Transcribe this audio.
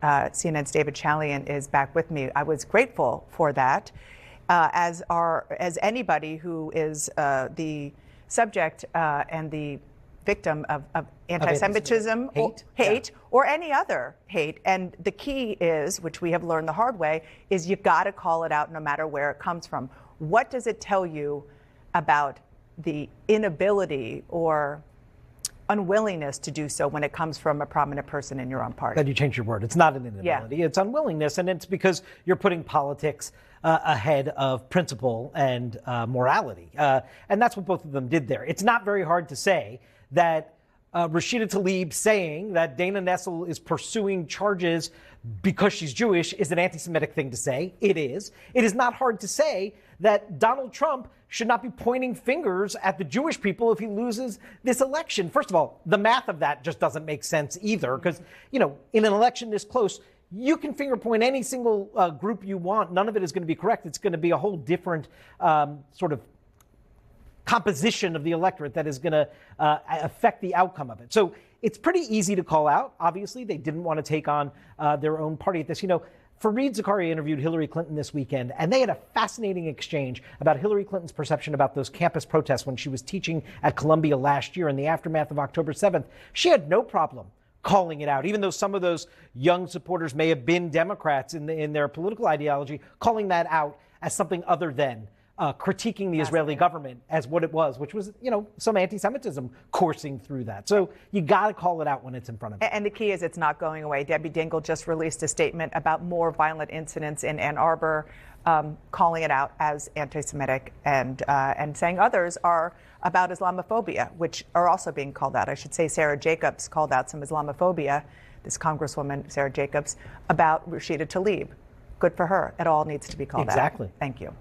CNN's David Chalian is back with me. I was grateful for that, as anybody who is the subject and the victim of anti-Semitism, hate, or any other hate. And the key is, which we have learned the hard way, is you've got to call it out no matter where it comes from. What does it tell you about the inability or unwillingness to do so when it comes from a prominent person in your own party? That you change your word. It's not an inability, It's unwillingness, and it's because you're putting politics ahead of principle and morality. And that's what both of them did there. It's not very hard to say that Rashida Tlaib saying that Dana Nessel is pursuing charges because she's Jewish is an anti-Semitic thing to say. It is. It is not hard to say that Donald Trump should not be pointing fingers at the Jewish people if he loses this election. First of all, the math of that just doesn't make sense either, because, in an election this close, you can finger point any single group you want. None of it is going to be correct. It's going to be a whole different sort of composition of the electorate that is going to affect the outcome of it. So it's pretty easy to call out. Obviously, they didn't want to take on their own party at this. Fareed Zakaria interviewed Hillary Clinton this weekend, and they had a fascinating exchange about Hillary Clinton's perception about those campus protests when she was teaching at Columbia last year in the aftermath of October 7th. She had no problem calling it out, even though some of those young supporters may have been Democrats in their political ideology, calling that out as something other than critiquing the Israeli government as what it was, which was, some anti-Semitism coursing through that. So you got to call it out when it's in front of you. And the key is it's not going away. Debbie Dingell just released a statement about more violent incidents in Ann Arbor, calling it out as anti-Semitic and saying others are about Islamophobia, which are also being called out. I should say Sarah Jacobs called out some Islamophobia, this Congresswoman, Sarah Jacobs, about Rashida Tlaib. Good for her. It all needs to be called out. Exactly. Thank you.